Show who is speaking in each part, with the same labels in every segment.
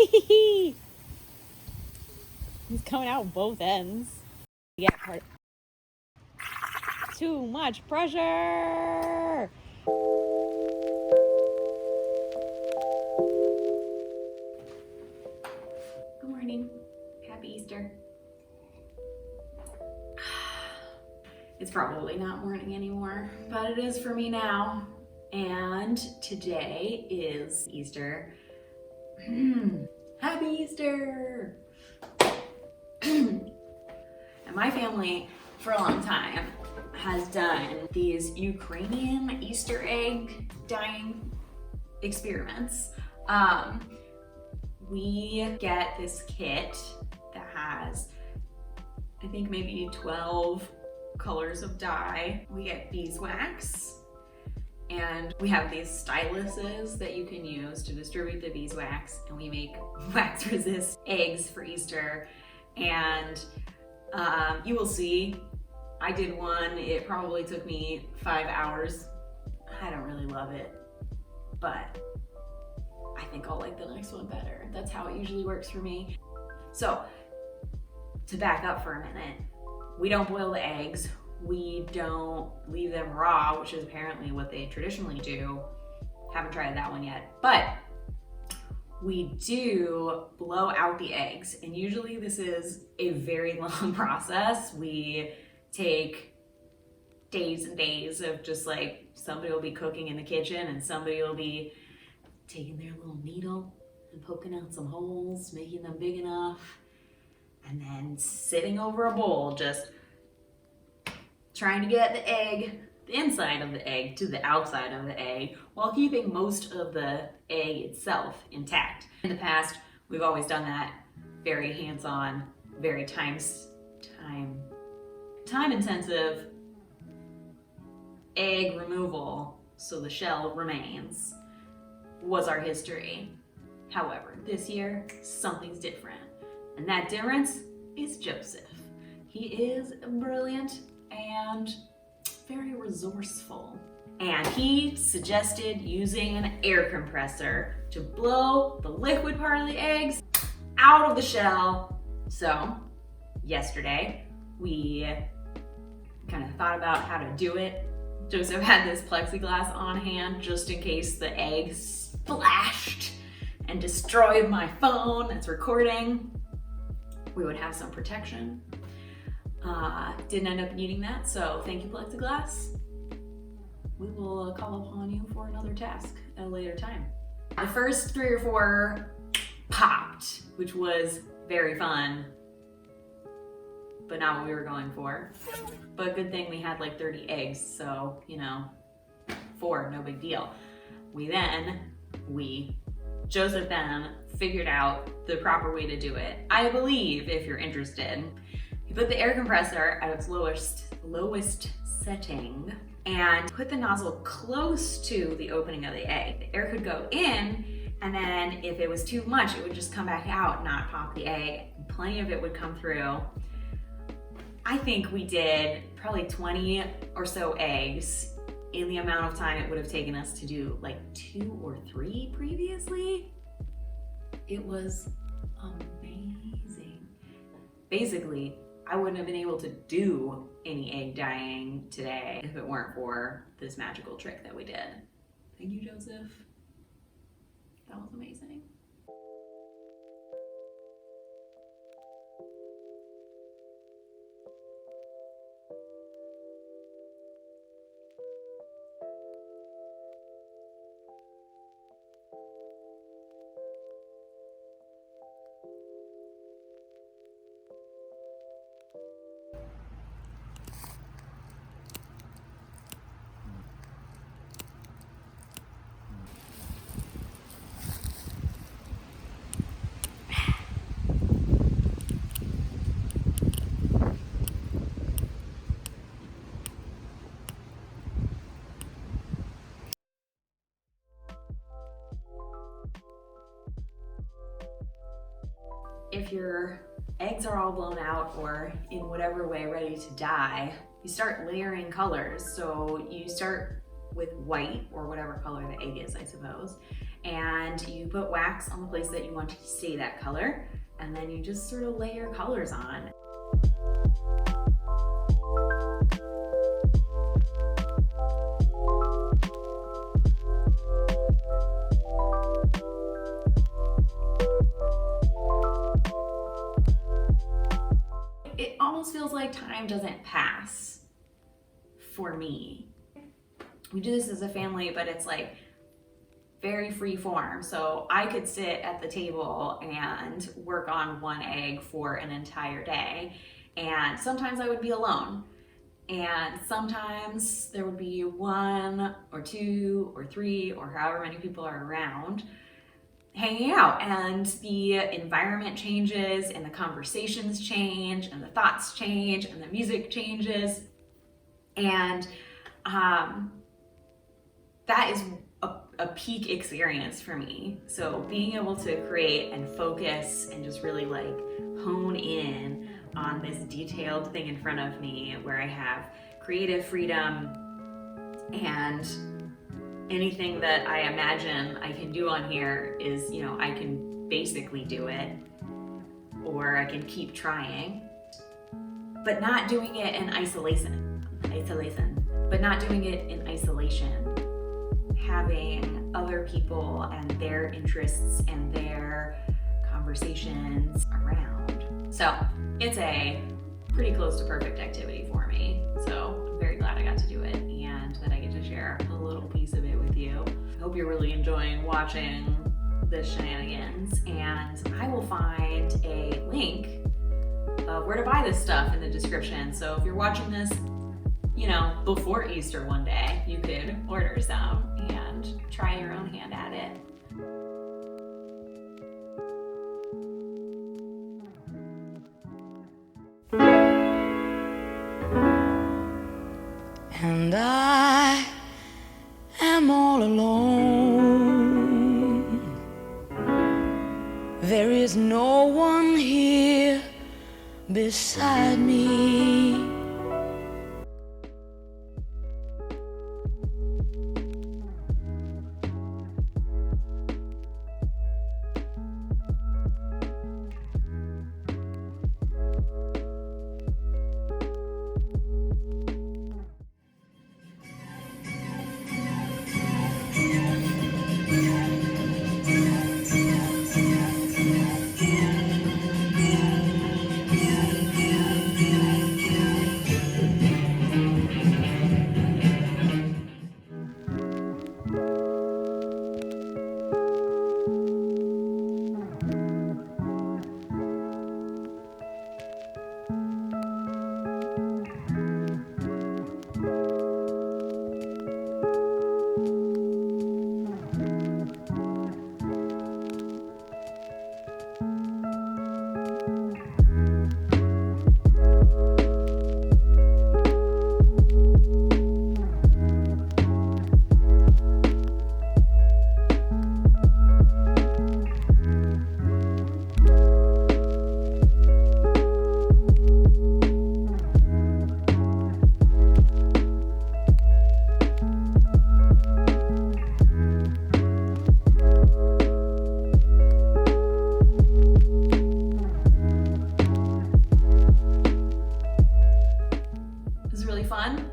Speaker 1: He's coming out both ends. Yeah, too much pressure.
Speaker 2: Good morning. Happy Easter. It's probably not morning anymore, but it is for me now. And today is Easter. Happy Easter! And my family, for a long time, has done these Ukrainian Easter egg dyeing experiments. We get this kit that has, I think, maybe 12 colors of dye. We get beeswax, and we have these styluses that you can use to distribute the beeswax, and we make wax resist eggs for Easter. And you will see, I did one, it probably took me 5 hours. I don't really love it, but I think I'll like the next one better. That's how it usually works for me. So, to back up for a minute, we don't boil the eggs. We don't leave them raw, which is apparently what they traditionally do. Haven't tried that one yet, but we do blow out the eggs. And usually this is a very long process. We take days and days of just like, somebody will be cooking in the kitchen and somebody will be taking their little needle and poking out some holes, making them big enough, and then sitting over a bowl, just trying to get the egg, the inside of the egg to the outside of the egg, while keeping most of the egg itself intact. In the past, we've always done that very hands-on, very time-intensive egg removal, so the shell remains, was our history. However, this year, something's different. And that difference is Joseph. He is brilliant and very resourceful. And he suggested using an air compressor to blow the liquid part of the eggs out of the shell. So, yesterday, we kind of thought about how to do it. Joseph had this plexiglass on hand just in case the egg splashed and destroyed my phone that's recording. We would have some protection. Didn't end up needing that, so thank you, plexiglass. We will call upon you for another task at a later time. The first 3 or 4 popped, which was very fun, but not what we were going for. But good thing we had like 30 eggs, so, 4, no big deal. Joseph then figured out the proper way to do it. I believe, if you're interested, you put the air compressor at its lowest setting and put the nozzle close to the opening of the egg. The air could go in, and then if it was too much, it would just come back out, not pop the egg. Plenty of it would come through. I think we did probably 20 or so eggs in the amount of time it would have taken us to do like 2 or 3 previously. It was amazing. Basically, I wouldn't have been able to do any egg dyeing today if it weren't for this magical trick that we did. Thank you, Joseph. That was amazing. If your eggs are all blown out or in whatever way ready to dye, you start layering colors. So you start with white, or whatever color the egg is, I suppose, and you put wax on the place that you want to stay that color, and then you just sort of layer colors on. It almost feels like time doesn't pass for me. We do this as a family, but it's like very free form. So I could sit at the table and work on one egg for an entire day. And sometimes I would be alone. And sometimes there would be one or two or three or however many people are around hanging out, and the environment changes and the conversations change and the thoughts change and the music changes. And that is a peak experience for me. So being able to create and focus and just really like hone in on this detailed thing in front of me where I have creative freedom, and anything that I imagine I can do on here is, you know, I can basically do it, or I can keep trying, but not doing it in isolation, but not doing it in isolation. Having other people and their interests and their conversations around. So it's a pretty close to perfect activity for me. So I'm very glad I got to do it and that I get to share a little piece of it with you. I hope you're really enjoying watching the shenanigans, and I will find a link of where to buy this stuff in the description. So if you're watching this, you know, before Easter one day, you could order some and try your own hand at it.
Speaker 3: And I am all alone. There is no one here beside me.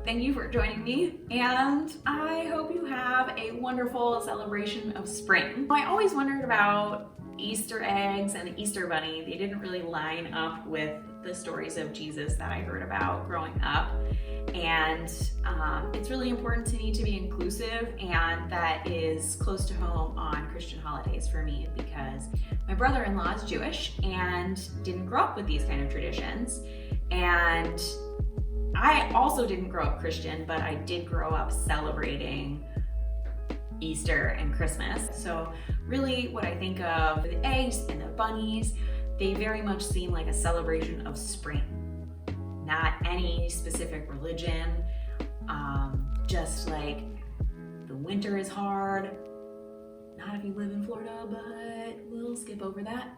Speaker 2: Thank you for joining me, and I hope you have a wonderful celebration of spring. I always wondered about Easter eggs and the Easter bunny. They didn't really line up with the stories of Jesus that I heard about growing up, and it's really important to me to be inclusive, and that is close to home on Christian holidays for me because my brother-in-law is Jewish and didn't grow up with these kind of traditions, and I also didn't grow up Christian, but I did grow up celebrating Easter and Christmas. So really what I think of the eggs and the bunnies, they very much seem like a celebration of spring, not any specific religion, just like the winter is hard. Not if you live in Florida, but we'll skip over that.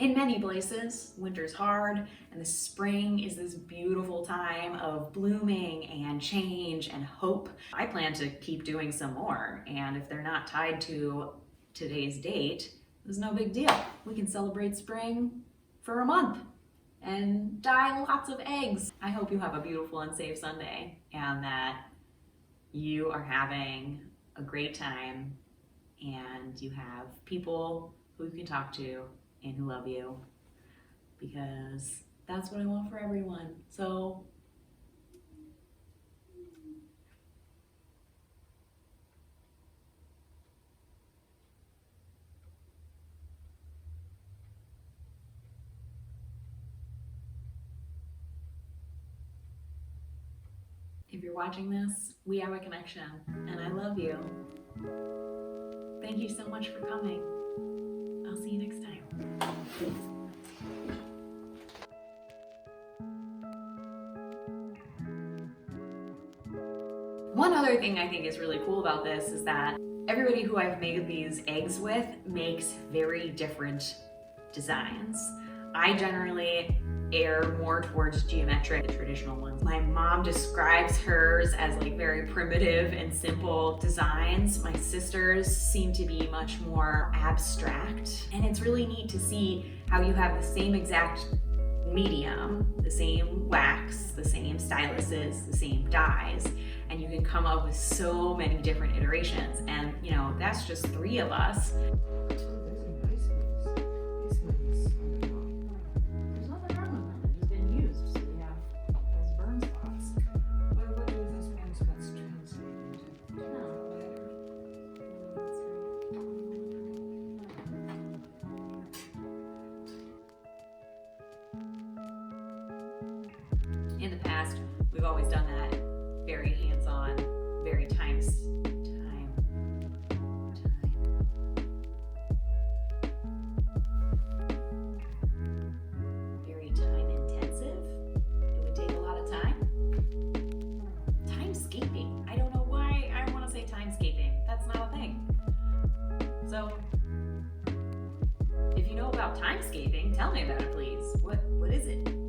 Speaker 2: In many places, winter's hard, and the spring is this beautiful time of blooming and change and hope. I plan to keep doing some more, and if they're not tied to today's date, there's no big deal. We can celebrate spring for a month and dye lots of eggs. I hope you have a beautiful and safe Sunday and that you are having a great time and you have people who you can talk to and who love you, because that's what I want for everyone. So if you're watching this, we have a connection and I love you. Thank you so much for coming. I'll see you next time. One other thing I think is really cool about this is that everybody who I've made these eggs with makes very different designs. I generally err more towards geometric, the traditional ones. My mom describes hers as like very primitive and simple designs. My sisters seem to be much more abstract. And it's really neat to see how you have the same exact medium, the same wax, the same styluses, the same dyes, and you can come up with so many different iterations. And you know, that's just 3 of us. In the past, we've always done that very hands-on, very time intensive. It would take a lot of time. Timescaping. I don't know why I want to say timescaping. That's not a thing. So, if you know about timescaping, tell me about it, please. What is it?